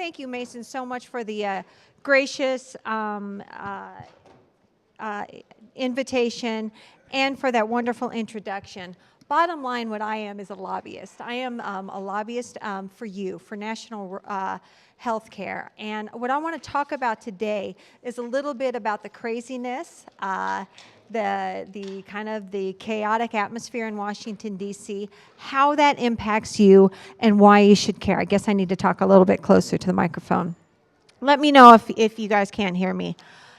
thank you, Mason, so much for the gracious invitation and for that wonderful introduction. Bottom line, what I am is a lobbyist. I am a lobbyist for you, for national health care. And what I want to talk about today is a little bit about the craziness, the kind of the chaotic atmosphere in Washington, D.C., how that impacts you, and why you should care. I guess I need to talk a little bit closer to the microphone. Let me know if you guys can't hear me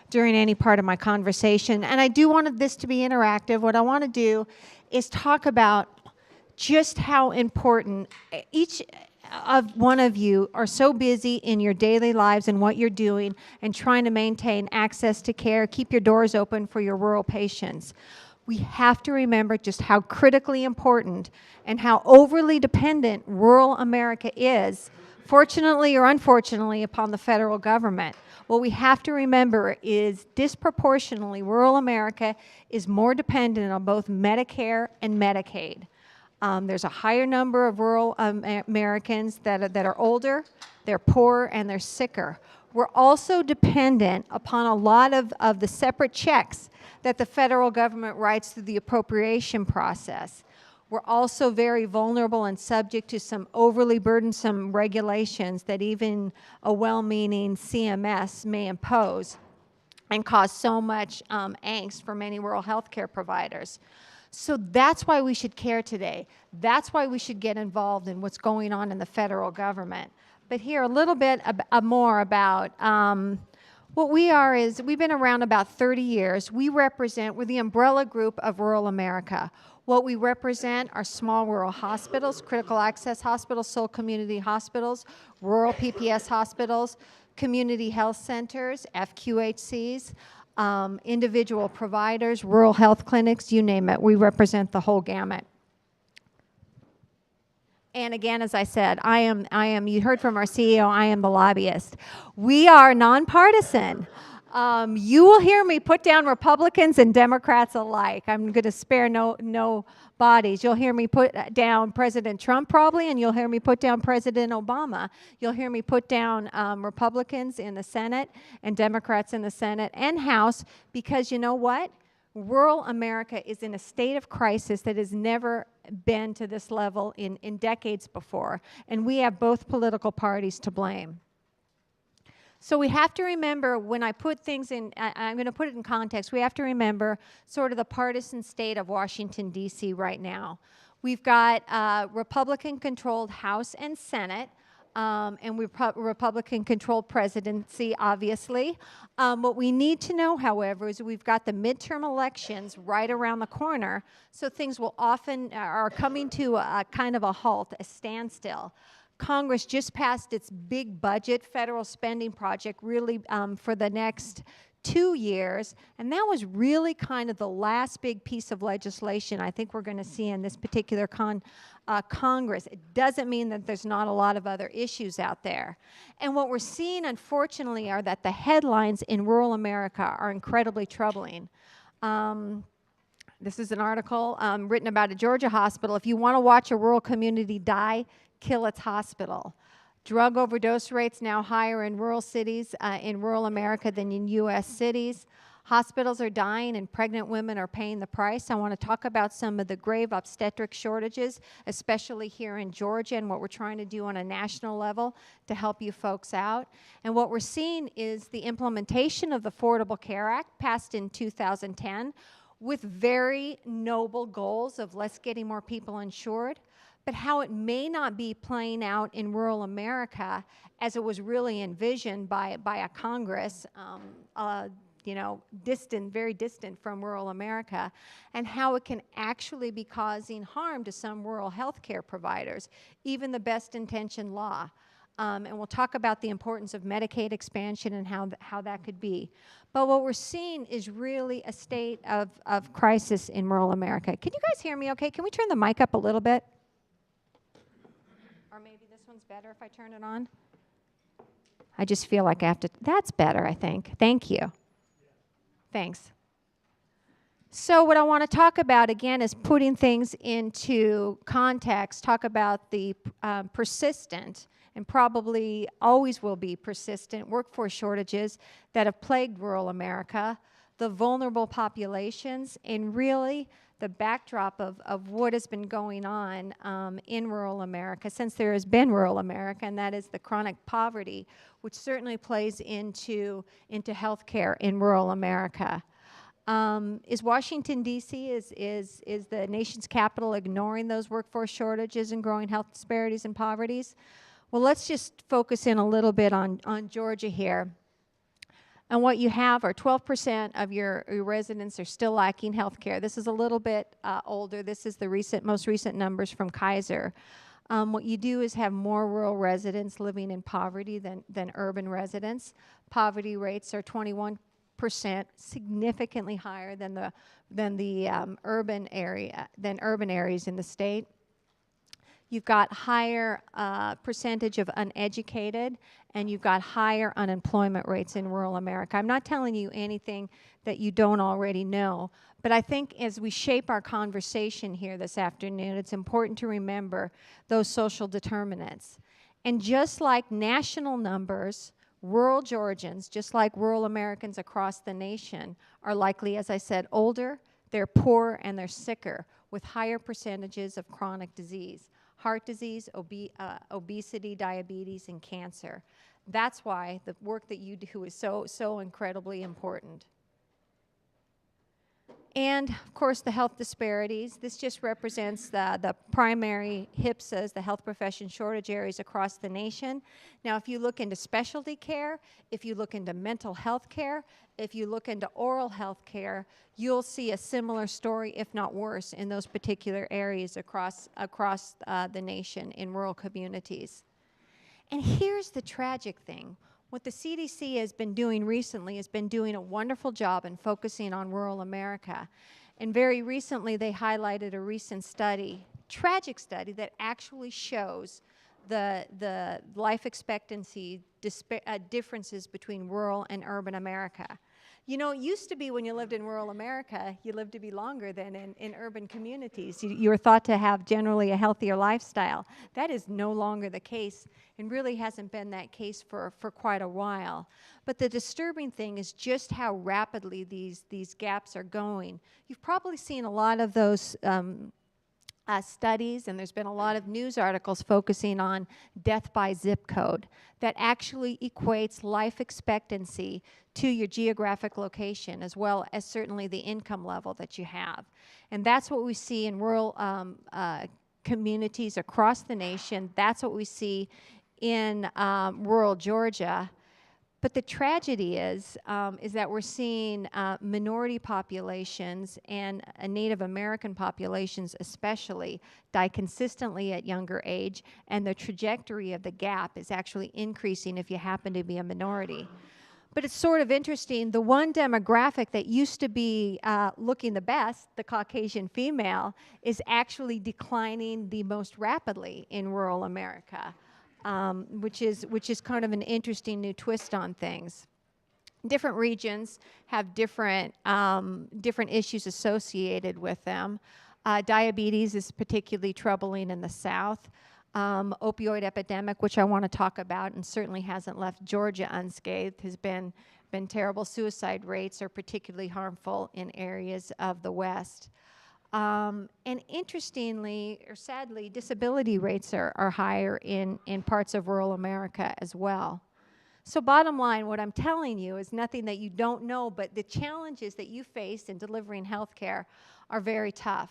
during any part of my conversation. And I do want this to be interactive. What I want to do is talk about just how important each of one of you are so busy in your daily lives and what you're doing and trying to maintain access to care, keep your doors open for your rural patients. We have to remember just how critically important and how overly dependent rural America is, fortunately or unfortunately, upon the federal government. What we have to remember is disproportionately rural America is more dependent on both Medicare and Medicaid. There's a higher number of rural Americans that are older, they're poorer, and they're sicker. We're also dependent upon a lot of the separate checks that the federal government writes through the appropriation process. We're also very vulnerable and subject to some overly burdensome regulations that even a well-meaning CMS may impose and cause so much angst for many rural health care providers. So that's why we should care today. That's why we should get involved in what's going on in the federal government. But here a little bit more about what we are is we've been around about 30 years. We're the umbrella group of rural America. What we represent are small rural hospitals, critical access hospitals, sole community hospitals, rural PPS hospitals, community health centers, FQHCs, individual providers, rural health clinics, you name it. We represent the whole gamut. And again, as I said, I am, you heard from our CEO, I am the lobbyist. We are nonpartisan. You will hear me put down Republicans and Democrats alike. I'm going to spare no bodies. You'll hear me put down President Trump probably, and you'll hear me put down President Obama. You'll hear me put down Republicans in the Senate and Democrats in the Senate and House, because you know what? Rural America is in a state of crisis that has never been to this level in decades before, and we have both political parties to blame. So we have to remember, when I put things in, I'm going to put it in context, we have to remember sort of the partisan state of Washington, D.C. right now. We've got Republican-controlled House and Senate, and Republican-controlled presidency, obviously. What we need to know, however, is we've got the midterm elections right around the corner, so things will often are coming to a kind of a halt, a standstill. Congress just passed its big budget federal spending project really for the next 2 years, and that was really kind of the last big piece of legislation I think we're going to see in this particular Congress. It doesn't mean that there's not a lot of other issues out there. And what we're seeing, unfortunately, are that the headlines in rural America are incredibly troubling. This is an article written about a Georgia hospital. If you want to watch a rural community die, kill its hospital. Drug overdose rates now higher in rural cities, in rural America than in U.S. cities. Hospitals are dying and pregnant women are paying the price. I want to talk about some of the grave obstetric shortages, especially here in Georgia, and what we're trying to do on a national level to help you folks out. And what we're seeing is the implementation of the Affordable Care Act, passed in 2010, with very noble goals of let's getting more people insured, but how it may not be playing out in rural America as it was really envisioned by a Congress, you know, very distant from rural America, and how it can actually be causing harm to some rural health care providers, even the best intentioned law. And we'll talk about the importance of Medicaid expansion and how that could be. But what we're seeing is really a state of crisis in rural America. Can you guys hear me okay? Can we turn the mic up a little bit? Or maybe this one's better if I turn it on? I just feel like I have to, that's better, I think. Thank you. Thanks. So what I want to talk about, again, is putting things into context, talk about the persistent and probably always will be persistent workforce shortages that have plagued rural America, the vulnerable populations, and really the backdrop of what has been going on in rural America since there has been rural America, and that is the chronic poverty, which certainly plays into healthcare in rural America. Is Washington, D.C., is the nation's capital ignoring those workforce shortages and growing health disparities and poverties? Well, let's just focus in a little bit on Georgia here. And what you have are 12% of your residents are still lacking health care. This is a little bit older. This is the most recent numbers from Kaiser. What you do is have more rural residents living in poverty than urban residents. Poverty rates are 21%, significantly higher than the urban areas in the state. You've got higher percentage of uneducated, and you've got higher unemployment rates in rural America. I'm not telling you anything that you don't already know, but I think as we shape our conversation here this afternoon, it's important to remember those social determinants. And just like national numbers, rural Georgians, just like rural Americans across the nation, are likely, as I said, older, they're poorer, and they're sicker, with higher percentages of chronic disease. Heart disease, obesity, diabetes, and cancer. That's why the work that you do is so incredibly important. And, of course, the health disparities. This just represents the primary HPSAs, the health profession shortage areas across the nation. Now, if you look into specialty care, if you look into mental health care, if you look into oral health care, you'll see a similar story, if not worse, in those particular areas across the nation in rural communities. And here's the tragic thing. What the CDC has been doing recently has been doing a wonderful job in focusing on rural America. And very recently, they highlighted a recent study, tragic study, that actually shows the life expectancy differences between rural and urban America. You know, it used to be when you lived in rural America, you lived to be longer than in urban communities. You were thought to have generally a healthier lifestyle. That is no longer the case, and really hasn't been that case for quite a while. But the disturbing thing is just how rapidly these gaps are going. You've probably seen a lot of those studies, and there's been a lot of news articles focusing on death by zip code that actually equates life expectancy to your geographic location, as well as certainly the income level that you have. And that's what we see in rural communities across the nation. That's what we see in rural Georgia. But the tragedy is that we're seeing minority populations and Native American populations especially die consistently at younger age, and the trajectory of the gap is actually increasing if you happen to be a minority. But it's sort of interesting, the one demographic that used to be looking the best, the Caucasian female, is actually declining the most rapidly in rural America. Which is kind of an interesting new twist on things. Different regions have different issues associated with them. Diabetes is particularly troubling in the South. Opioid epidemic, which I want to talk about, and certainly hasn't left Georgia unscathed, has been terrible. Suicide rates are particularly harmful in areas of the West. And interestingly, or sadly, disability rates are higher in parts of rural America as well. So bottom line, what I'm telling you is nothing that you don't know, but the challenges that you face in delivering health care are very tough.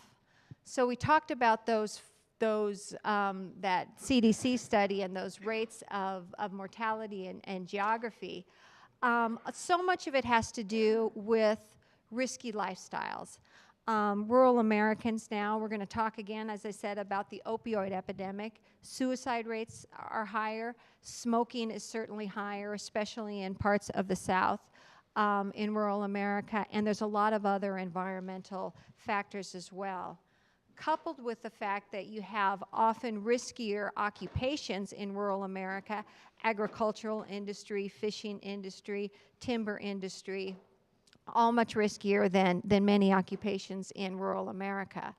So we talked about that CDC study and those rates of mortality and geography. So much of it has to do with risky lifestyles. Rural Americans now, we're going to talk again, as I said, about the opioid epidemic. Suicide rates are higher. Smoking is certainly higher, especially in parts of the South in rural America. And there's a lot of other environmental factors as well. Coupled with the fact that you have often riskier occupations in rural America, agricultural industry, fishing industry, timber industry, all much riskier than many occupations in rural America.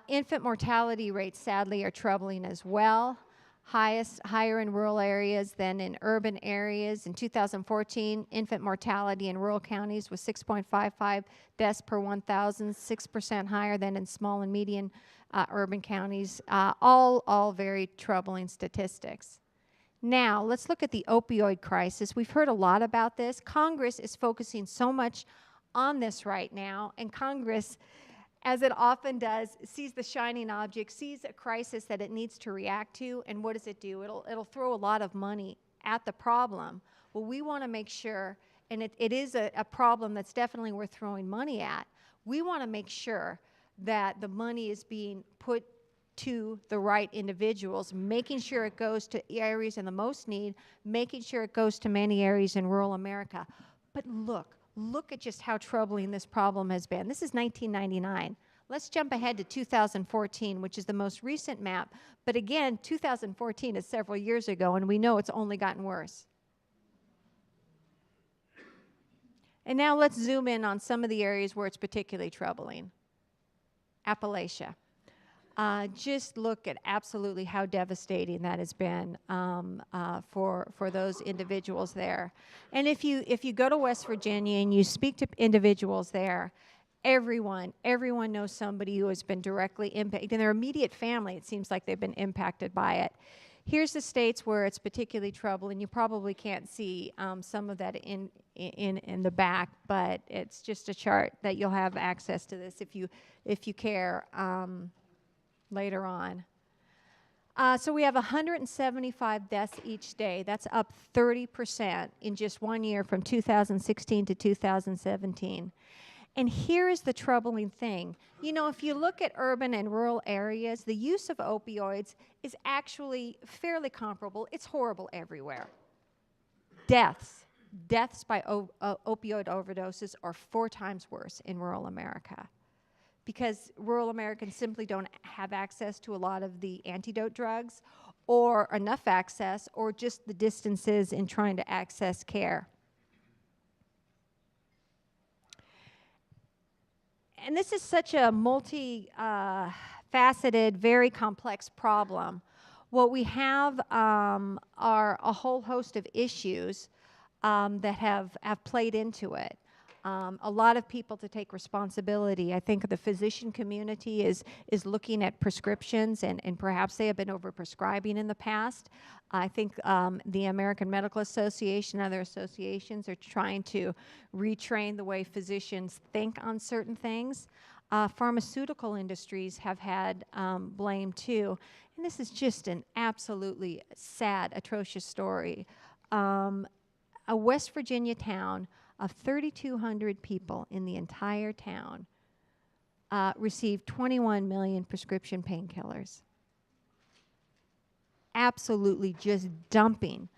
Infant mortality rates, sadly, are troubling as well. Higher in rural areas than in urban areas. In 2014, infant mortality in rural counties was 6.55 deaths per 1,000, 6% higher than in small and medium urban counties. All very troubling statistics. Now, let's look at the opioid crisis. We've heard a lot about this. Congress is focusing so much on this right now, and Congress, as it often does, sees the shining object, sees a crisis that it needs to react to, and what does it do? It'll throw a lot of money at the problem. Well, we want to make sure, and it is a problem that's definitely worth throwing money at. We want to make sure that the money is being put to the right individuals, making sure it goes to areas in the most need, making sure it goes to many areas in rural America. But look at just how troubling this problem has been. This is 1999. Let's jump ahead to 2014, which is the most recent map. But again, 2014 is several years ago, and we know it's only gotten worse. And now let's zoom in on some of the areas where it's particularly troubling. Appalachia. Just look at absolutely how devastating that has been for those individuals there. And if you go to West Virginia and you speak to individuals there, everyone knows somebody who has been directly impacted. In their immediate family, it seems like they've been impacted by it. Here's the states where it's particularly troubling. You probably can't see some of that in the back, but it's just a chart that you'll have access to this if you care. Later on. So we have 175 deaths each day. That's up 30% in just 1 year from 2016 to 2017. And here is the troubling thing. You know, if you look at urban and rural areas, the use of opioids is actually fairly comparable. It's horrible everywhere. Deaths by opioid overdoses are 4 times worse in rural America, because rural Americans simply don't have access to a lot of the antidote drugs, or enough access, or just the distances in trying to access care. And this is such a multi-faceted, very complex problem. What we have are a whole host of issues that have played into it. A lot of people to take responsibility. I think the physician community is looking at prescriptions, and perhaps they have been overprescribing in the past. I think the American Medical Association and other associations are trying to retrain the way physicians think on certain things. Pharmaceutical industries have had blame too. And this is just an absolutely sad, atrocious story. A West Virginia town of 3,200 people in the entire town received 21 million prescription painkillers. Absolutely just dumping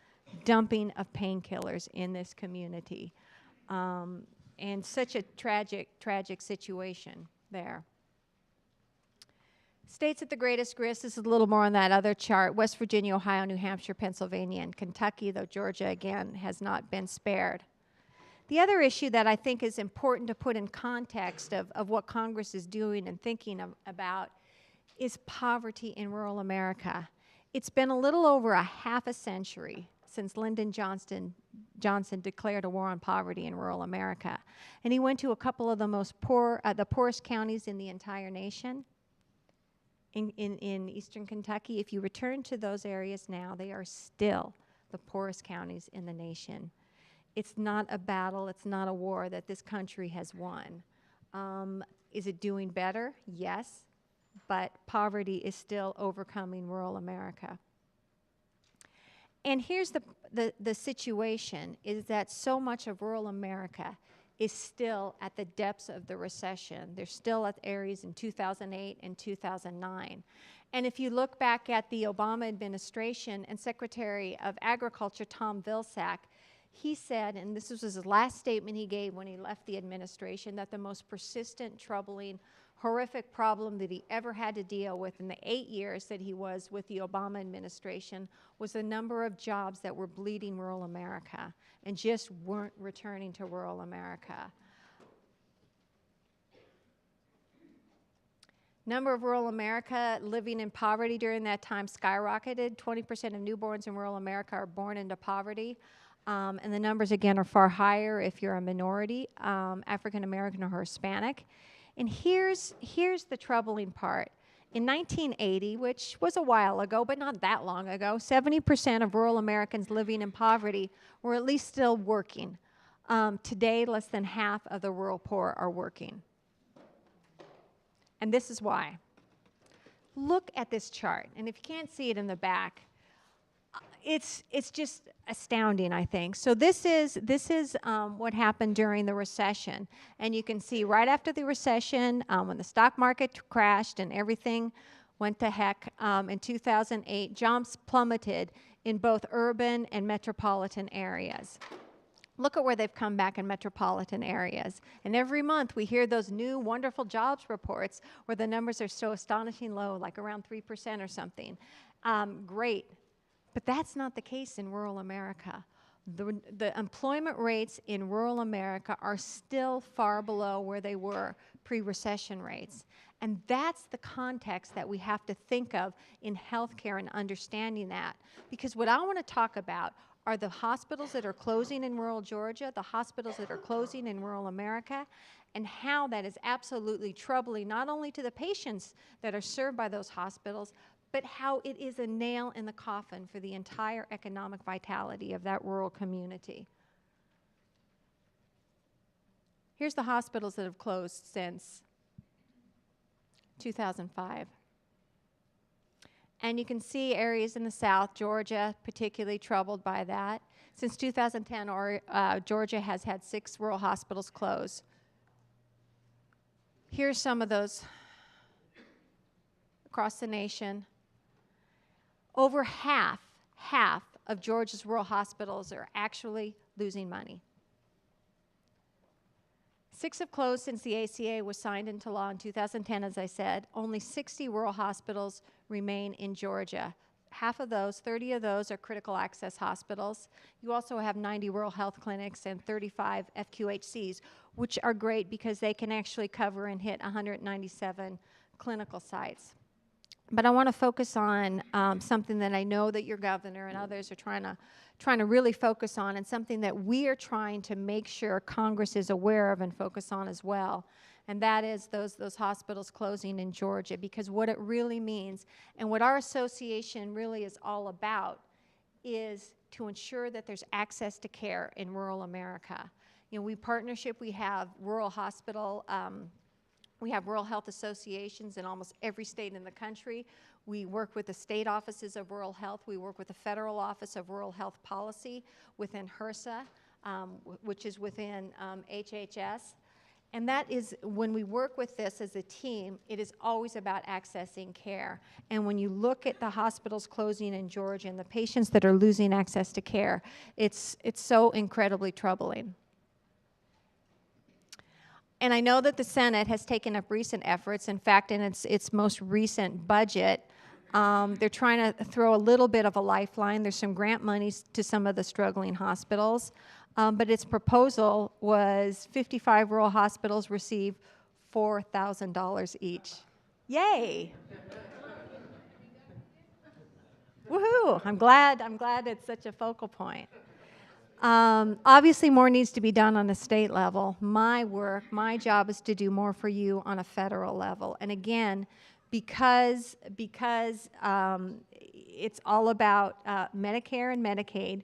of painkillers in this community. And such a tragic situation there. States at the greatest risk, this is a little more on that other chart: West Virginia, Ohio, New Hampshire, Pennsylvania, and Kentucky, though Georgia, again, has not been spared. The other issue that I think is important to put in context of what Congress is doing and thinking about is poverty in rural America. It's been a little over a half a century since Lyndon Johnson declared a war on poverty in rural America. And he went to a couple of the poorest counties in the entire nation. In eastern Kentucky, if you return to those areas now, they are still the poorest counties in the nation. It's not a battle, it's not a war that this country has won. Is it doing better? Yes, but poverty is still overcoming rural America. And here's the situation, is that so much of rural America is still at the depths of the recession. They're still at areas in 2008 and 2009. And if you look back at the Obama administration and Secretary of Agriculture Tom Vilsack, he said, and this was his last statement he gave when he left the administration, that the most persistent, troubling, horrific problem that he ever had to deal with in the 8 years that he was with the Obama administration was the number of jobs that were bleeding rural America and just weren't returning to rural America. Number of rural America living in poverty during that time skyrocketed. 20% of newborns in rural America are born into poverty. And the numbers, again, are far higher if you're a minority, African American or Hispanic. And here's the troubling part. In 1980, which was a while ago, but not that long ago, 70% of rural Americans living in poverty were at least still working. Today, less than half of the rural poor are working. And this is why. Look at this chart. And if you can't see it in the back, it's just astounding, I think. So this is what happened during the recession. And you can see right after the recession, when the stock market crashed and everything went to heck, in 2008, jobs plummeted in both urban and metropolitan areas. Look at where they've come back in metropolitan areas. And every month we hear those new wonderful jobs reports where the numbers are so astonishingly low, like around 3% or something. Great. But that's not the case in rural America. The employment rates in rural America are still far below where they were pre-recession rates. And that's the context that we have to think of in healthcare and understanding that. Because what I want to talk about are the hospitals that are closing in rural Georgia, the hospitals that are closing in rural America, and how that is absolutely troubling not only to the patients that are served by those hospitals, but how it is a nail in the coffin for the entire economic vitality of that rural community. Here's the hospitals that have closed since 2005. And you can see areas in the South, Georgia, particularly troubled by that. Since 2010, Georgia has had 6 rural hospitals close. Here's some of those across the nation. Over half of Georgia's rural hospitals are actually losing money. 6 have closed since the ACA was signed into law in 2010, as I said. Only 60 rural hospitals remain in Georgia. Half of those, 30 of those, are critical access hospitals. You also have 90 rural health clinics and 35 FQHCs, which are great because they can actually cover and hit 197 clinical sites. But I want to focus on something that I know that your governor and others are trying to really focus on, and something that we are trying to make sure Congress is aware of and focus on as well. And that is those hospitals closing in Georgia, because what it really means and what our association really is all about is to ensure that there's access to care in rural America. You know, we have rural hospital we have rural health associations in almost every state in the country. We work with the state offices of rural health. We work with the Federal Office of Rural Health Policy within HRSA, which is within HHS. And that is, when we work with this as a team, it is always about accessing care. And when you look at the hospitals closing in Georgia and the patients that are losing access to care, it's so incredibly troubling. And I know that the Senate has taken up recent efforts. In fact, in its most recent budget, they're trying to throw a little bit of a lifeline. There's some grant monies to some of the struggling hospitals. But its proposal was 55 rural hospitals receive $4,000 each. Yay! Woohoo! I'm glad it's such a focal point. Obviously, more needs to be done on a state level. My job is to do more for you on a federal level. And again, because it's all about Medicare and Medicaid,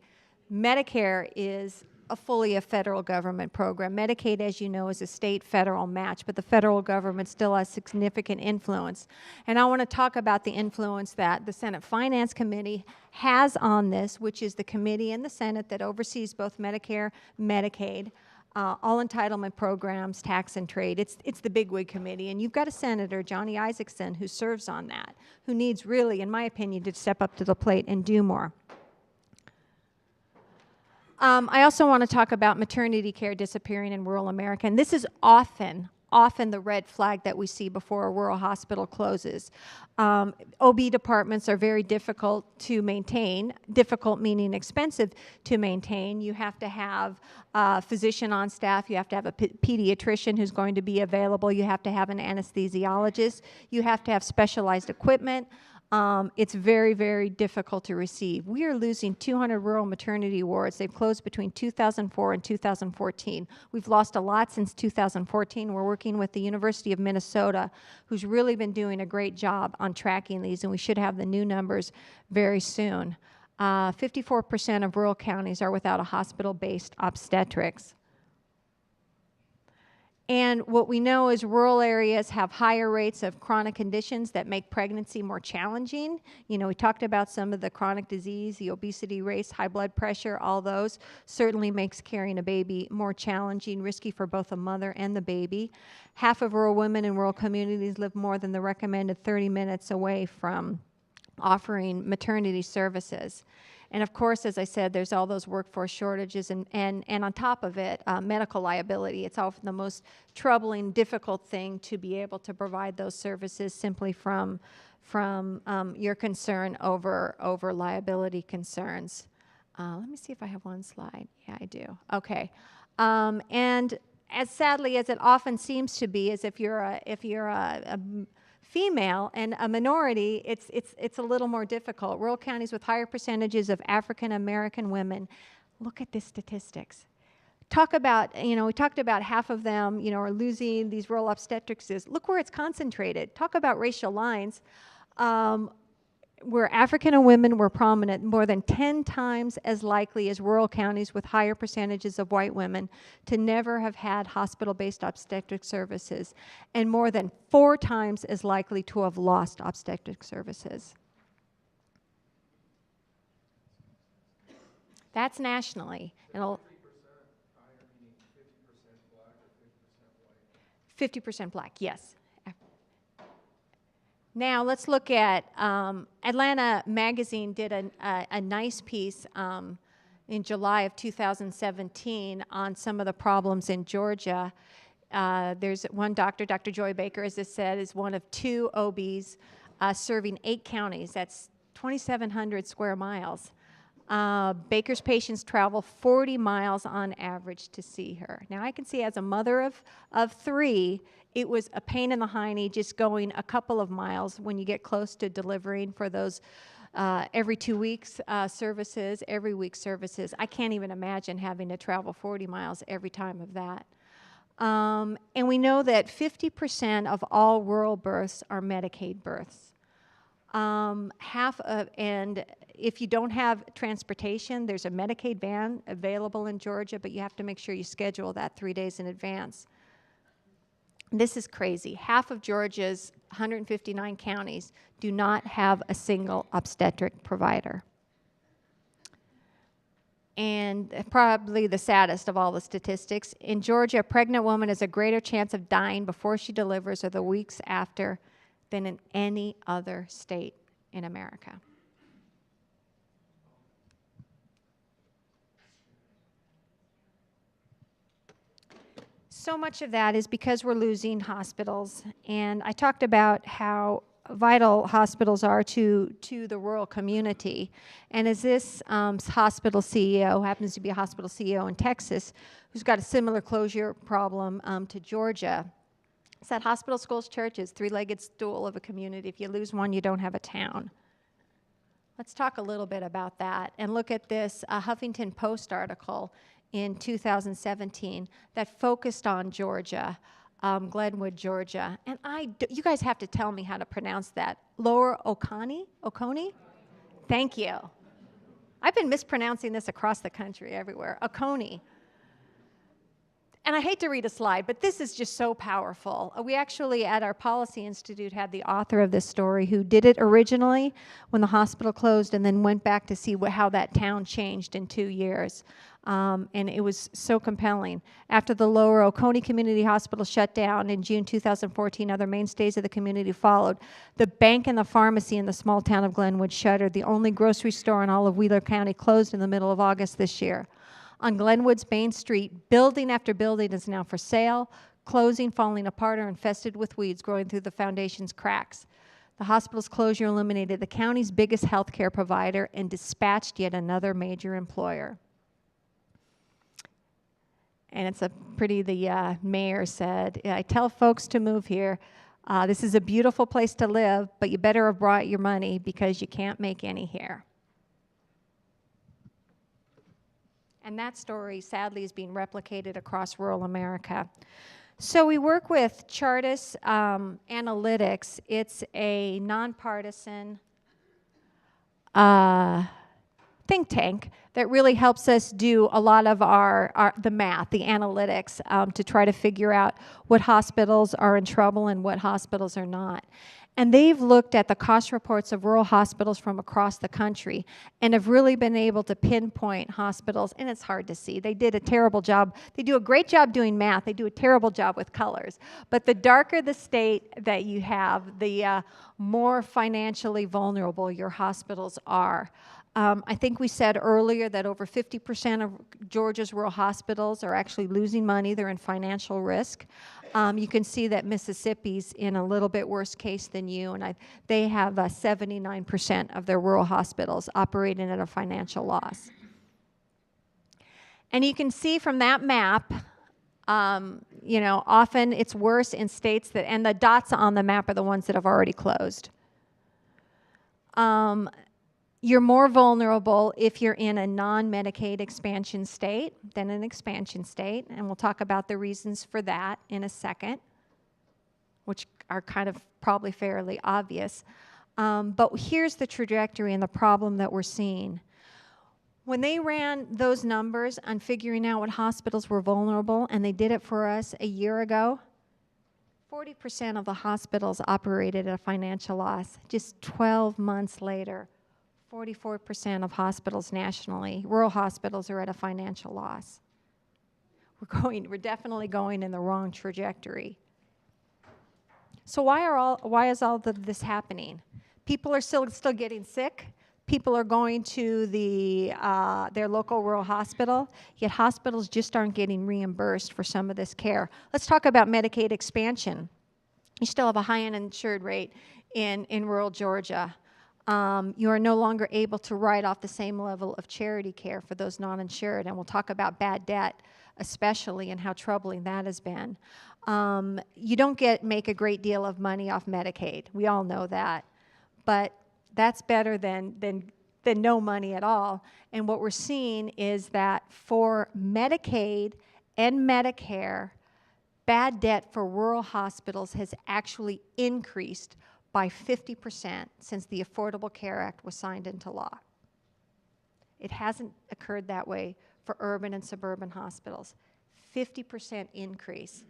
Medicare is fully a federal government program. Medicaid, as you know, is a state-federal match, but the federal government still has significant influence. And I want to talk about the influence that the Senate Finance Committee has on this, which is the committee in the Senate that oversees both Medicare, Medicaid, all entitlement programs, tax and trade. It's the bigwig committee, and you've got a Senator, Johnny Isakson, who serves on that, who needs really, in my opinion, to step up to the plate and do more. I also want to talk about maternity care disappearing in rural America, and this is often often the red flag that we see before a rural hospital closes. OB departments are very difficult to maintain, difficult meaning expensive to maintain. You have to have a physician on staff, you have to have a pediatrician who's going to be available, you have to have an anesthesiologist, you have to have specialized equipment. It's very, very difficult to receive. We are losing 200 rural maternity wards. They've closed between 2004 and 2014. We've lost a lot since 2014. We're working with the University of Minnesota, who's really been doing a great job on tracking these, and we should have the new numbers very soon. 54% of rural counties are without a hospital-based obstetrics. And what we know is rural areas have higher rates of chronic conditions that make pregnancy more challenging. You know, we talked about some of the chronic disease, the obesity rates, high blood pressure, all those certainly makes carrying a baby more challenging, risky for both the mother and the baby. Half of rural women in rural communities live more than the recommended 30 minutes away from offering maternity services. And of course, as I said, there's all those workforce shortages and on top of it, medical liability. It's often the most troubling, difficult thing to be able to provide those services simply from your concern over liability concerns. Let me see if I have one slide. Yeah, I do. Okay. And as sadly as it often seems to be, is if you're a female and a minority, it's a little more difficult. Rural counties with higher percentages of African American women. Look at the statistics. Talk about, you know, we talked about half of them, you know, are losing these rural obstetrics. Look where it's concentrated. Talk about racial lines. Where African women were prominent, more than 10 times as likely as rural counties with higher percentages of white women to never have had hospital-based obstetric services, and more than 4 times as likely to have lost obstetric services. That's nationally. And 50% black, yes. Now let's look at Atlanta Magazine did a nice piece in July of 2017 on some of the problems in Georgia. There's one doctor, Dr. Joy Baker, as I said, is one of 2 OBs serving 8 counties. That's 2,700 square miles. Baker's patients travel 40 miles on average to see her. Now I can see as a mother of 3, it was a pain in the hiney just going a couple of miles when you get close to delivering for those every 2 weeks services, every week services. I can't even imagine having to travel 40 miles every time of that. And we know that 50% of all rural births are Medicaid births. And if you don't have transportation, there's a Medicaid van available in Georgia, but you have to make sure you schedule that 3 days in advance. This is crazy. Half of Georgia's 159 counties do not have a single obstetric provider. And probably the saddest of all the statistics, in Georgia, a pregnant woman has a greater chance of dying before she delivers or the weeks after than in any other state in America. So much of that is because we're losing hospitals, and I talked about how vital hospitals are to the rural community. And as this hospital CEO, happens to be a hospital CEO in Texas, who's got a similar closure problem to Georgia, said hospital, schools, churches, 3-legged stool of a community. If you lose one, you don't have a town. Let's talk a little bit about that and look at this Huffington Post article in 2017 that focused on Georgia, Glenwood, Georgia. And you guys have to tell me how to pronounce that. Lower Oconee? Thank you. I've been mispronouncing this across the country everywhere. Oconee. And I hate to read a slide, but this is just so powerful. We actually, at our Policy Institute, had the author of this story who did it originally when the hospital closed and then went back to see how that town changed in 2 years. And it was so compelling. After the Lower Oconee Community Hospital shut down in June 2014, other mainstays of the community followed. The bank and the pharmacy in the small town of Glenwood shuttered. The only grocery store in all of Wheeler County closed in the middle of August this year. On Glenwood's Main Street, building after building is now for sale, closing, falling apart, or infested with weeds growing through the foundation's cracks. The hospital's closure eliminated the county's biggest healthcare provider and dispatched yet another major employer. And it's a pretty, the mayor said, I tell folks to move here. This is a beautiful place to live, but you better have brought your money because you can't make any here. And that story, sadly, is being replicated across rural America. So we work with Chartis Analytics. It's a nonpartisan think tank that really helps us do a lot of the math, the analytics, to try to figure out what hospitals are in trouble and what hospitals are not. And they've looked at the cost reports of rural hospitals from across the country and have really been able to pinpoint hospitals, and it's hard to see. They did a terrible job. They do a great job doing math. They do a terrible job with colors. But the darker the state that you have, the more financially vulnerable your hospitals are. I think we said earlier that over 50% of Georgia's rural hospitals are actually losing money. They're in financial risk. You can see that Mississippi's in a little bit worse case than you, and they have 79% of their rural hospitals operating at a financial loss. And you can see from that map, you know, often it's worse in states that, and the dots on the map are the ones that have already closed. You're more vulnerable if you're in a non-Medicaid expansion state than an expansion state, and we'll talk about the reasons for that in a second, which are kind of probably fairly obvious. But here's the trajectory and the problem that we're seeing. When they ran those numbers on figuring out what hospitals were vulnerable, and they did it for us a year ago, 40% of the hospitals operated at a financial loss. Just 12 months later, 44% of hospitals nationally, rural hospitals, are at a financial loss. We're definitely going in the wrong trajectory. So why is all of this happening? People are still getting sick. People are going to their local rural hospital, yet hospitals just aren't getting reimbursed for some of this care. Let's talk about Medicaid expansion. You still have a high uninsured rate in rural Georgia. You are no longer able to write off the same level of charity care for those non-insured, and we'll talk about bad debt especially and how troubling that has been. You don't make a great deal of money off Medicaid. We all know that, but that's better than no money at all. And what we're seeing is that for Medicaid and Medicare, bad debt for rural hospitals has actually increased by 50% since the Affordable Care Act was signed into law. It hasn't occurred that way for urban and suburban hospitals. 50% increase.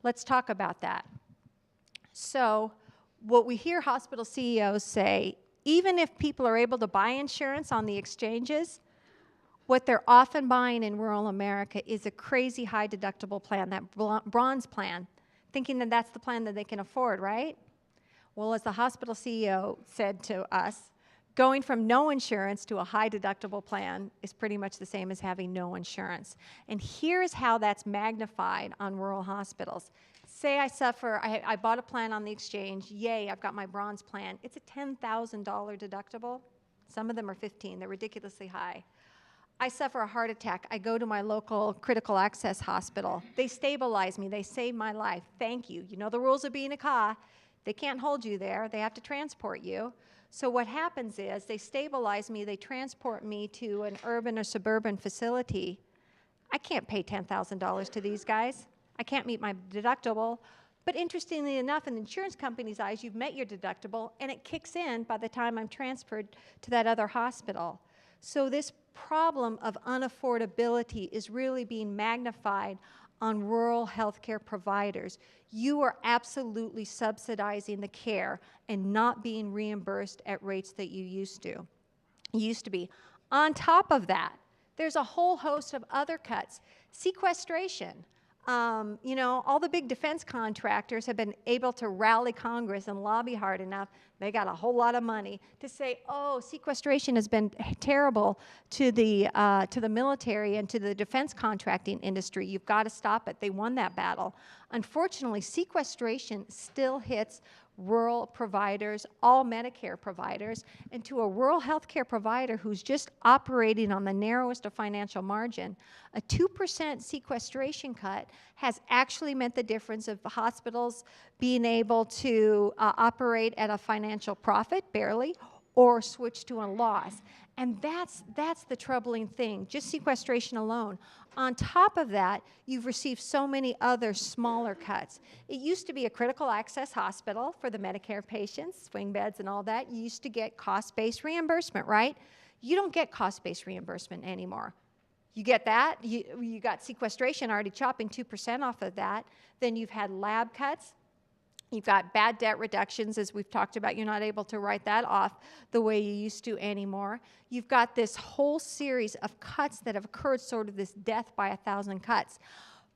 Let's talk about that. So what we hear hospital CEOs say, even if people are able to buy insurance on the exchanges, what they're often buying in rural America is a crazy high deductible plan, that bronze plan, thinking that that's the plan that they can afford, right? Well, as the hospital CEO said to us, going from no insurance to a high deductible plan is pretty much the same as having no insurance. And here's how that's magnified on rural hospitals. Say I bought a plan on the exchange, yay, I've got my bronze plan. It's a $10,000 deductible. Some of them are 15, they're ridiculously high. I suffer a heart attack, I go to my local critical access hospital. They stabilize me, they save my life, thank you. You know the rules of being a CA. They can't hold you there, they have to transport you. So what happens is they stabilize me, they transport me to an urban or suburban facility. I can't pay $10,000 to these guys. I can't meet my deductible. But interestingly enough, in the insurance company's eyes, you've met your deductible, and it kicks in by the time I'm transferred to that other hospital. So this problem of unaffordability is really being magnified on rural healthcare providers. You are absolutely subsidizing the care and not being reimbursed at rates that you used to be. On top of that, there's a whole host of other cuts. Sequestration. You know, all the big defense contractors have been able to rally Congress and lobby hard enough. They got a whole lot of money to say, oh, sequestration has been terrible to the military and to the defense contracting industry. You've got to stop it. They won that battle. Unfortunately, sequestration still hits rural providers, all Medicare providers, and to a rural healthcare provider who's just operating on the narrowest of financial margin, a 2% sequestration cut has actually meant the difference of hospitals being able to operate at a financial profit, barely, or switch to a loss. And that's the troubling thing, just sequestration alone. On top of that, you've received so many other smaller cuts. It used to be a critical access hospital for the Medicare patients, swing beds and all that. You used to get cost-based reimbursement, right? You don't get cost-based reimbursement anymore. You get that, you got sequestration already chopping 2% off of that. Then you've had lab cuts. You've got bad debt reductions, as we've talked about. You're not able to write that off the way you used to anymore. You've got this whole series of cuts that have occurred, sort of this death by 1,000 cuts.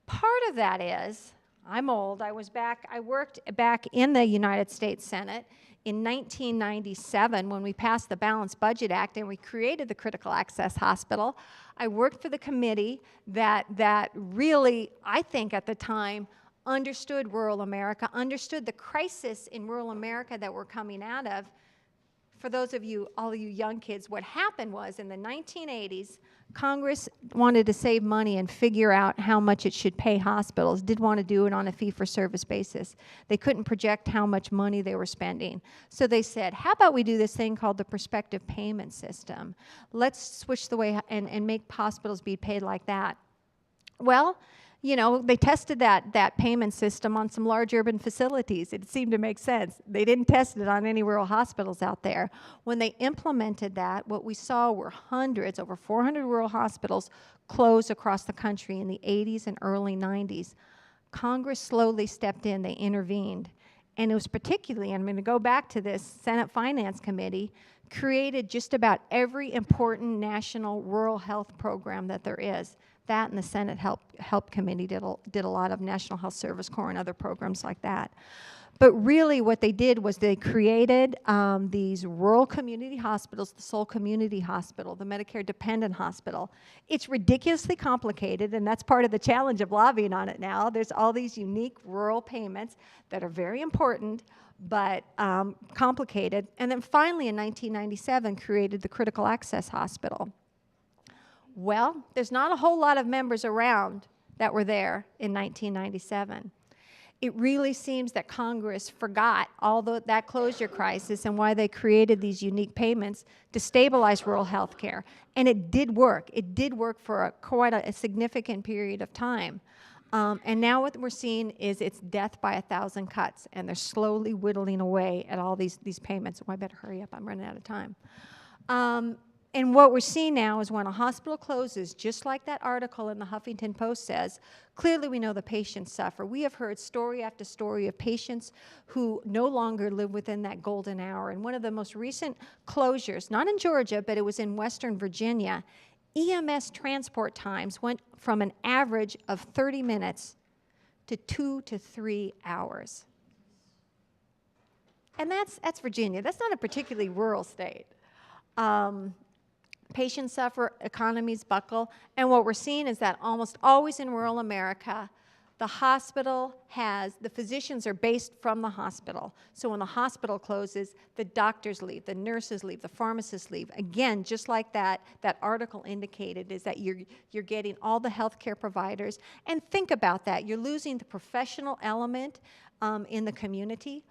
Part of that is, I'm old, I worked back in the United States Senate in 1997 when we passed the Balanced Budget Act and we created the Critical Access Hospital. I worked for the committee that really, I think at the time, understood rural America, understood the crisis in rural America that we're coming out of. For those of you, all of you young kids, what happened was in the 1980s, Congress wanted to save money and figure out how much it should pay hospitals, did want to do it on a fee-for-service basis. They couldn't project how much money they were spending. So they said, how about we do this thing called the Prospective Payment System? Let's switch the way and make hospitals be paid like that. Well, you know, they tested that payment system on some large urban facilities. It seemed to make sense. They didn't test it on any rural hospitals out there. When they implemented that, what we saw were hundreds, over 400 rural hospitals close across the country in the 80s and early 90s. Congress slowly stepped in, they intervened. And it was particularly, I'm going to go back to this, Senate Finance Committee created just about every important national rural health program that there is. That and the Senate Help Committee did a lot of National Health Service Corps and other programs like that. But really what they did was they created these rural community hospitals, the Sole Community Hospital, the Medicare Dependent Hospital. It's ridiculously complicated, and that's part of the challenge of lobbying on it now. There's all these unique rural payments that are very important, but complicated. And then finally in 1997 created the Critical Access Hospital. Well, there's not a whole lot of members around that were there in 1997. It really seems that Congress forgot all that closure crisis and why they created these unique payments to stabilize rural health care. And it did work. It did work for quite a significant period of time. And now what we're seeing is it's death by 1,000 cuts, and they're slowly whittling away at all these payments. Oh, I better hurry up. I'm running out of time. And what we're seeing now is when a hospital closes, just like that article in the Huffington Post says, clearly we know the patients suffer. We have heard story after story of patients who no longer live within that golden hour. And one of the most recent closures, not in Georgia, but it was in Western Virginia, EMS transport times went from an average of 30 minutes to 2 to 3 hours. And that's Virginia. That's not a particularly rural state. Patients suffer, economies buckle, and what we're seeing is that almost always in rural America, the physicians are based from the hospital. So when the hospital closes, the doctors leave, the nurses leave, the pharmacists leave. Again, just like that article indicated, is that you're getting all the healthcare providers. And think about that. You're losing the professional element in the community.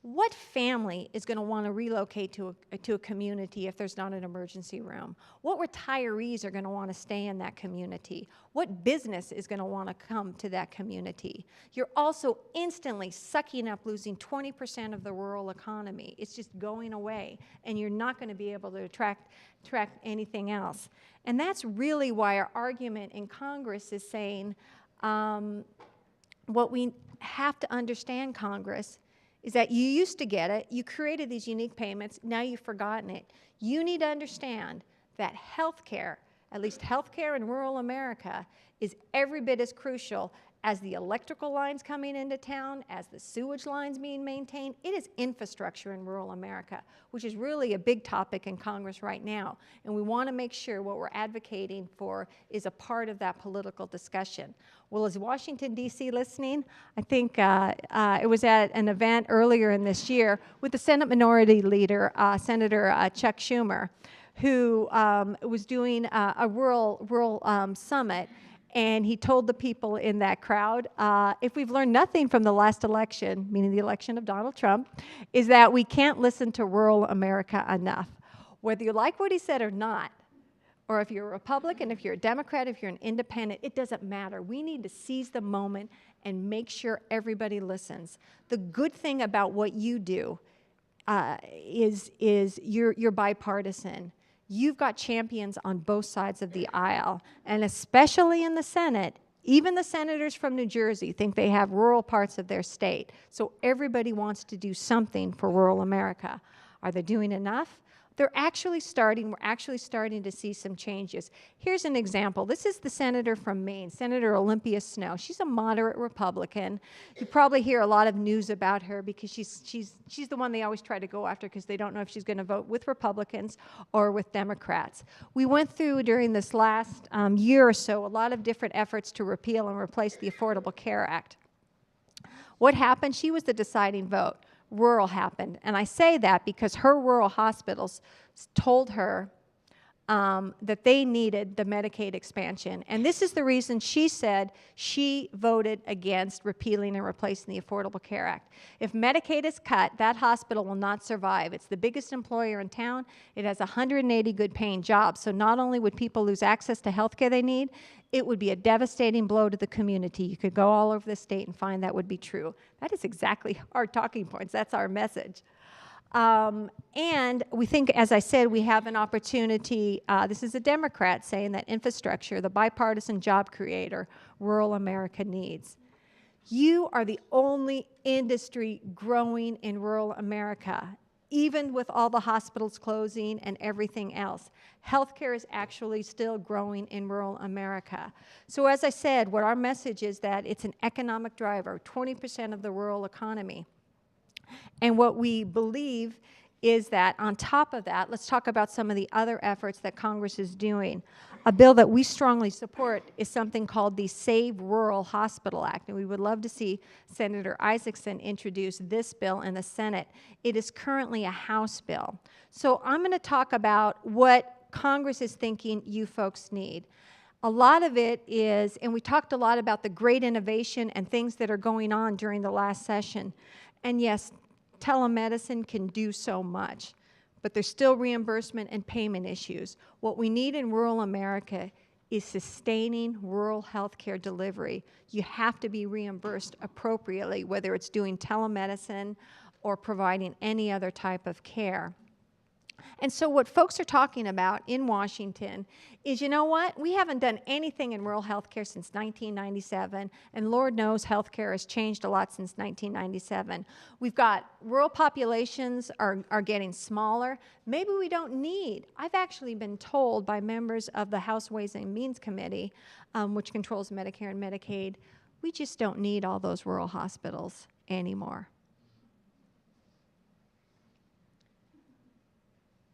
What family is going to want to relocate to a community if there's not an emergency room? What retirees are going to want to stay in that community? What business is going to want to come to that community? You're also instantly sucking up, losing 20% of the rural economy. It's just going away, and you're not going to be able to attract anything else. And that's really why our argument in Congress is saying what we have to understand, Congress, is that you used to get it, you created these unique payments, now you've forgotten it. You need to understand that health care at least healthcare in rural America, is every bit as crucial as the electrical lines coming into town, as the sewage lines being maintained. It is infrastructure in rural America, which is really a big topic in Congress right now. And we want to make sure what we're advocating for is a part of that political discussion. Well, is Washington, D.C. listening? I think it was at an event earlier in this year with the Senate Minority Leader, Senator Chuck Schumer, who was doing a rural summit. And he told the people in that crowd, if we've learned nothing from the last election, meaning the election of Donald Trump, is that we can't listen to rural America enough. Whether you like what he said or not, or if you're a Republican, if you're a Democrat, if you're an independent, it doesn't matter. We need to seize the moment and make sure everybody listens. The good thing about what you do is you're bipartisan. You've got champions on both sides of the aisle, and especially in the Senate, even the senators from New Jersey think they have rural parts of their state. So everybody wants to do something for rural America. Are they doing enough? We're actually starting to see some changes. Here's an example. This is the senator from Maine, Senator Olympia Snowe. She's a moderate Republican. You probably hear a lot of news about her because she's the one they always try to go after because they don't know if she's going to vote with Republicans or with Democrats. We went through during this last year or so a lot of different efforts to repeal and replace the Affordable Care Act. What happened? She was the deciding vote. Rural happened. And I say that because her rural hospitals told her that they needed the Medicaid expansion. And this is the reason she said she voted against repealing and replacing the Affordable Care Act. If Medicaid is cut, that hospital will not survive. It's the biggest employer in town. It has 180 good paying jobs. So not only would people lose access to health care they need, it would be a devastating blow to the community. You could go all over the state and find that would be true. That is exactly our talking points. That's our message. And we think, as I said, we have an opportunity. This is a Democrat saying that infrastructure, the bipartisan job creator, rural America needs. You are the only industry growing in rural America, even with all the hospitals closing and everything else. Healthcare is actually still growing in rural America. So as I said, what our message is that it's an economic driver, 20% of the rural economy. And what we believe is that on top of that, let's talk about some of the other efforts that Congress is doing. A bill that we strongly support is something called the Save Rural Hospital Act, and we would love to see Senator Isaacson introduce this bill in the Senate. It is currently a House bill. So I'm going to talk about what Congress is thinking you folks need. A lot of it is, and we talked a lot about the great innovation and things that are going on during the last session. And yes, telemedicine can do so much, but there's still reimbursement and payment issues. What we need in rural America is sustaining rural health care delivery. You have to be reimbursed appropriately, whether it's doing telemedicine or providing any other type of care. And so what folks are talking about in Washington is, you know what? We haven't done anything in rural health care since 1997, and Lord knows health care has changed a lot since 1997. We've got rural populations are getting smaller. Maybe we don't need, I've actually been told by members of the House Ways and Means Committee, which controls Medicare and Medicaid, we just don't need all those rural hospitals anymore.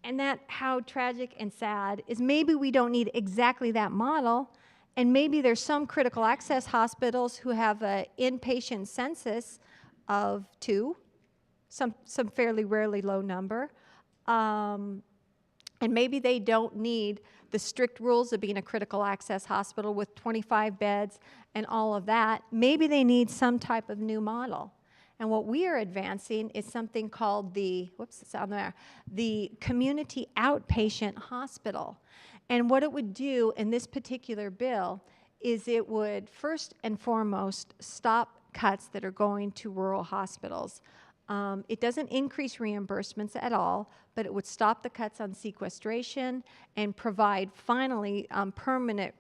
And that, how tragic and sad, is maybe we don't need exactly that model, and maybe there's some critical access hospitals who have an inpatient census of 2, some fairly rarely low number, and maybe they don't need the strict rules of being a critical access hospital with 25 beds and all of that. Maybe they need some type of new model. And what we are advancing is something called the, whoops, it's on there, the Community Outpatient Hospital. And what it would do in this particular bill is it would first and foremost stop cuts that are going to rural hospitals. It doesn't increase reimbursements at all, but it would stop the cuts on sequestration and provide finally permanent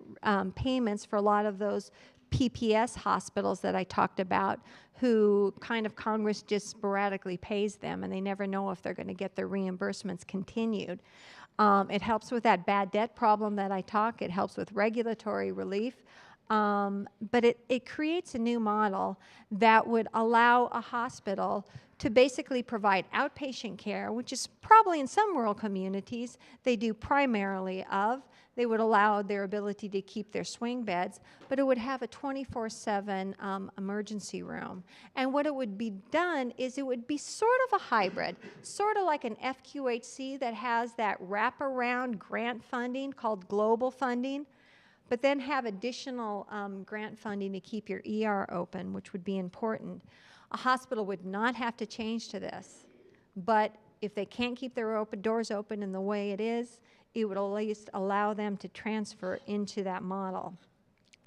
payments for a lot of those PPS hospitals that I talked about, who kind of Congress just sporadically pays them and they never know if they're going to get their reimbursements continued. It helps with that bad debt problem that I talk. It helps with regulatory relief. But it creates a new model that would allow a hospital to basically provide outpatient care, which is probably in some rural communities they do primarily of. They would allow their ability to keep their swing beds, but it would have a 24/7 emergency room. And what it would be done is it would be sort of a hybrid, sort of like an FQHC that has that wraparound grant funding called global funding, but then have additional grant funding to keep your ER open, which would be important. A hospital would not have to change to this, but if they can't keep their doors open in the way it is, it would at least allow them to transfer into that model.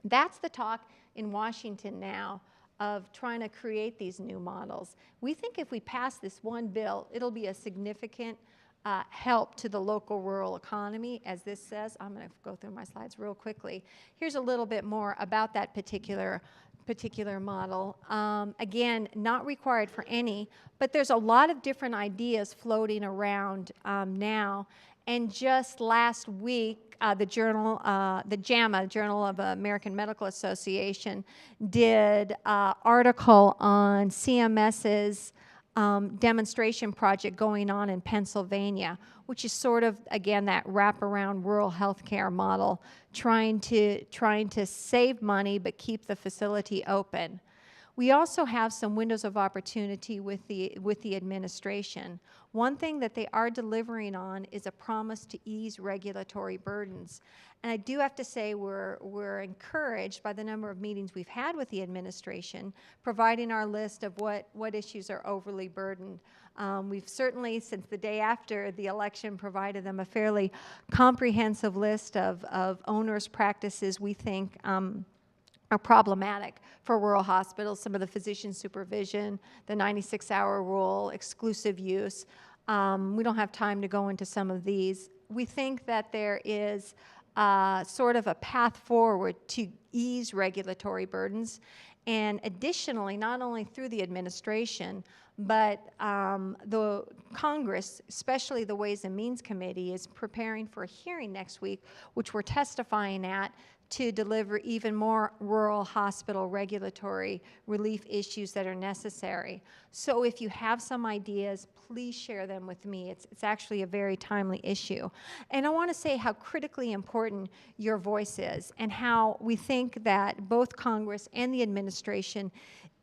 That's the talk in Washington now of trying to create these new models. We think if we pass this one bill, it'll be a significant help to the local rural economy, as this says. I'm going to go through my slides real quickly. Here's a little bit more about that particular model. Again, not required for any, but there's a lot of different ideas floating around now. And just last week, the JAMA, Journal of American Medical Association, did an article on CMS's demonstration project going on in Pennsylvania, which is sort of, again, that wraparound rural healthcare model, trying to save money but keep the facility open. We also have some windows of opportunity with the administration. One thing that they are delivering on is a promise to ease regulatory burdens. And I do have to say we're encouraged by the number of meetings we've had with the administration, providing our list of what issues are overly burdened. We've certainly, since the day after the election, provided them a fairly comprehensive list of onerous practices we think are problematic for rural hospitals, some of the physician supervision, the 96-hour rule, exclusive use. We don't have time to go into some of these. We think that there is sort of a path forward to ease regulatory burdens, and additionally, not only through the administration, but the Congress, especially the Ways and Means Committee, is preparing for a hearing next week, which we're testifying at, to deliver even more rural hospital regulatory relief issues that are necessary. So if you have some ideas, please share them with me. It's actually a very timely issue. And I want to say how critically important your voice is, and how we think that both Congress and the administration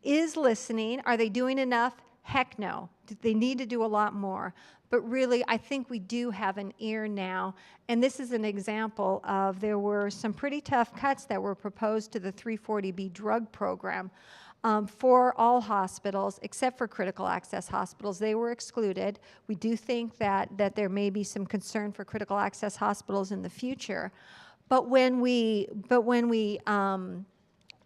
is listening. Are they doing enough? Heck no. They need to do a lot more. But really, I think we do have an ear now. And this is an example of, there were some pretty tough cuts that were proposed to the 340B drug program for all hospitals, except for critical access hospitals. They were excluded. We do think that there may be some concern for critical access hospitals in the future. But when we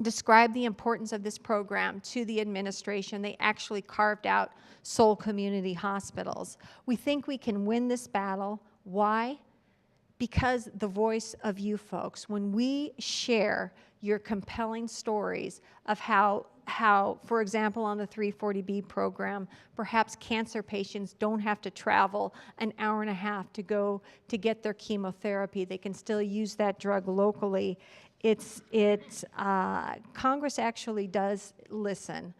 described the importance of this program to the administration, they actually carved out sole community hospitals. We think we can win this battle. Why? Because the voice of you folks. When we share your compelling stories of how, for example, on the 340B program, perhaps cancer patients don't have to travel an hour and a half to go to get their chemotherapy. They can still use that drug locally. Congress actually does listen.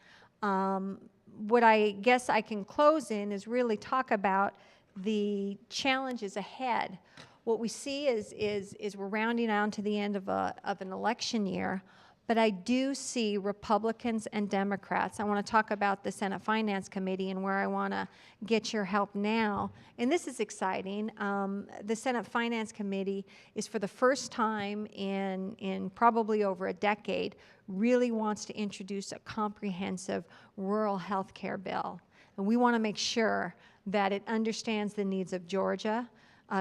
What I guess I can close in is really talk about the challenges ahead. What we see is we're rounding down to the end of an election year, but I do see Republicans and Democrats. I want to talk about the Senate Finance Committee and where I want to get your help now. And this is exciting. The Senate Finance Committee is, for the first time in probably over a decade, really wants to introduce a comprehensive rural health care bill. And we want to make sure that it understands the needs of Georgia,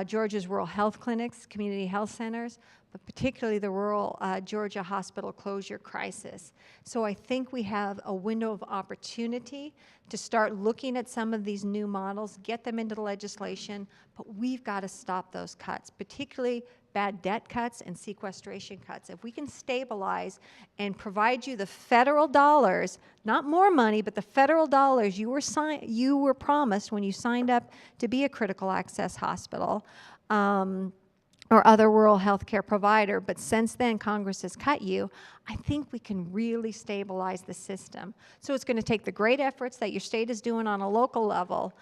Georgia's rural health clinics, community health centers, but particularly the rural Georgia hospital closure crisis. So I think we have a window of opportunity to start looking at some of these new models, get them into the legislation, but we've got to stop those cuts, particularly bad debt cuts and sequestration cuts. If we can stabilize and provide you the federal dollars, not more money, but the federal dollars you were promised when you signed up to be a critical access hospital, or other rural healthcare provider, but since then Congress has cut you, I think we can really stabilize the system. So it's going to take the great efforts that your state is doing on a local level,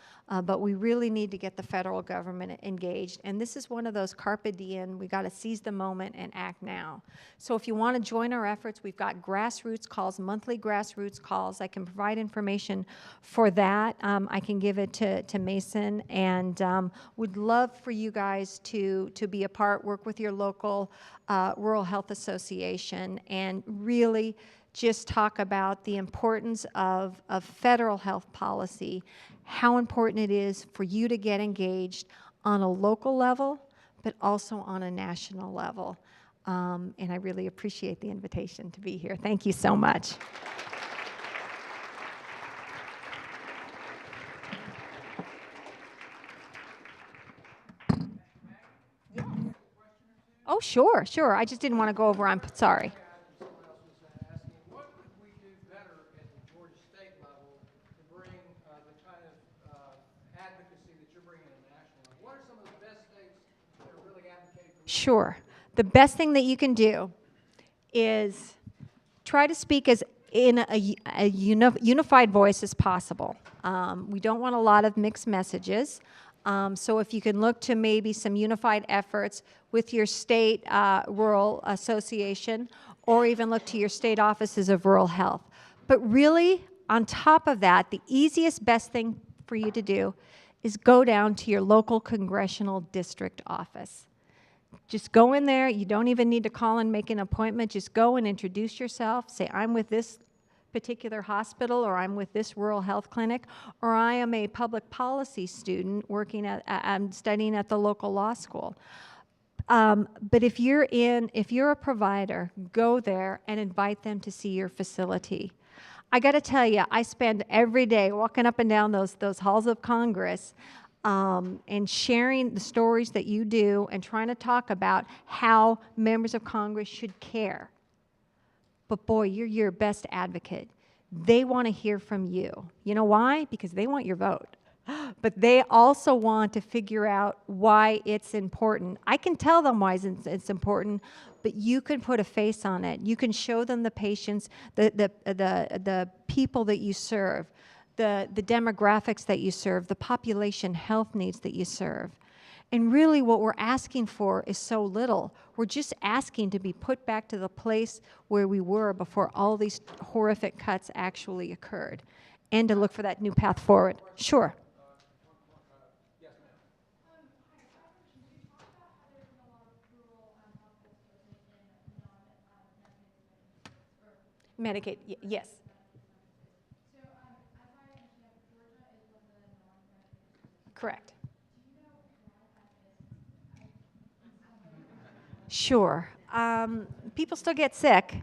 but we really need to get the federal government engaged. And this is one of those carpe diem, we got to seize the moment and act now. So if you want to join our efforts, we've got grassroots calls, monthly grassroots calls. I can provide information for that. I can give it to Mason, and would love for you guys to be a part, work with your local Rural Health Association, and really just talk about the importance of federal health policy, how important it is for you to get engaged on a local level, but also on a national level. And I really appreciate the invitation to be here. Thank you so much. Oh, sure, sure. I just didn't want to go over. I'm sorry. What could we do better at the Georgia state level to bring the kind of advocacy that you're bringing at a national level? What are some of the best states that are really advocating for? Sure. The best thing that you can do is try to speak as in a unified voice as possible. We don't want a lot of mixed messages. So if you can look to maybe some unified efforts with your state rural association, or even look to your state offices of rural health. But really, on top of that, the easiest, best thing for you to do is go down to your local congressional district office. Just go in there. You don't even need to call and make an appointment. Just go and introduce yourself. Say, I'm with this particular hospital, or I'm with this rural health clinic, or I am a public policy student working I'm studying at the local law school. But if you're a provider, go there and invite them to see your facility. I got to tell you, I spend every day walking up and down those halls of Congress and sharing the stories that you do and trying to talk about how members of Congress should care. But boy, you're your best advocate. They want to hear from you. You know why? Because they want your vote. But they also want to figure out why it's important. I can tell them why it's important, but you can put a face on it. You can show them the patients, the people that you serve, the demographics that you serve, the population health needs that you serve. And really what we're asking for is so little. We're just asking to be put back to the place where we were before all these horrific cuts actually occurred, and to look for that new path forward. Sure. Yes, ma'am. Medicaid, yes. Correct. Sure. People still get sick.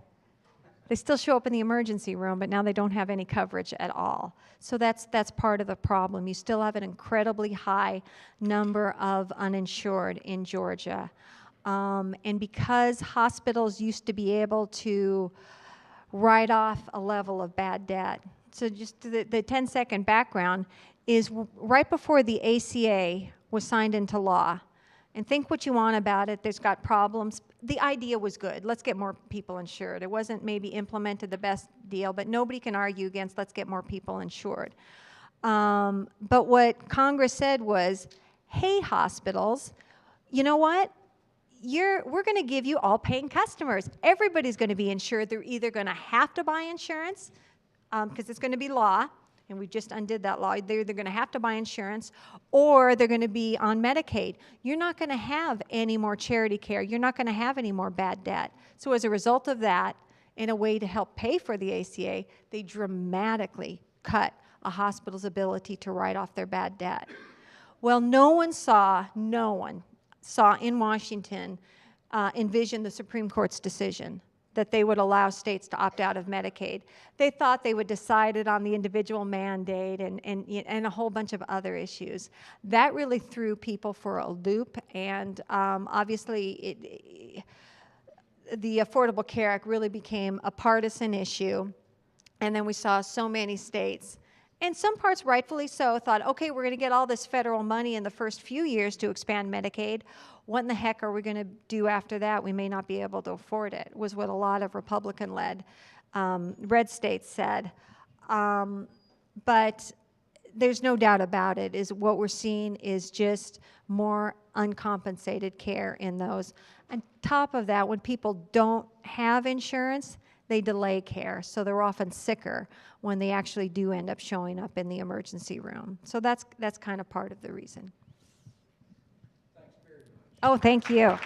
They still show up in the emergency room, but now they don't have any coverage at all. So that's part of the problem. You still have an incredibly high number of uninsured in Georgia. And because hospitals used to be able to write off a level of bad debt. So just the 10-second background is right before the ACA was signed into law. And think what you want about it. There's got problems. The idea was good. Let's get more people insured. It wasn't maybe implemented the best deal, but nobody can argue against let's get more people insured. But what Congress said was, hey, hospitals, you know what? We're going to give you all paying customers. Everybody's going to be insured. They're either going to have to buy insurance because it's going to be law, and we just undid that law. They're either going to have to buy insurance or they're going to be on Medicaid. You're not going to have any more charity care. You're not going to have any more bad debt. So as a result of that, in a way to help pay for the ACA, they dramatically cut a hospital's ability to write off their bad debt. Well, no one saw in Washington envision the Supreme Court's decision that they would allow states to opt out of Medicaid. They thought they would decide it on the individual mandate and a whole bunch of other issues. That really threw people for a loop, and obviously the Affordable Care Act really became a partisan issue, and then we saw so many states And some parts, rightfully so, thought, okay, we're going to get all this federal money in the first few years to expand Medicaid. What in the heck are we going to do after that? We may not be able to afford it, was what a lot of Republican-led red states said. But there's no doubt about it, is what we're seeing is just more uncompensated care in those. On top of that, when people don't have insurance, they delay care, so they're often sicker when they actually do end up showing up in the emergency room. So that's kind of part of the reason. Thanks very much. Oh, thank you.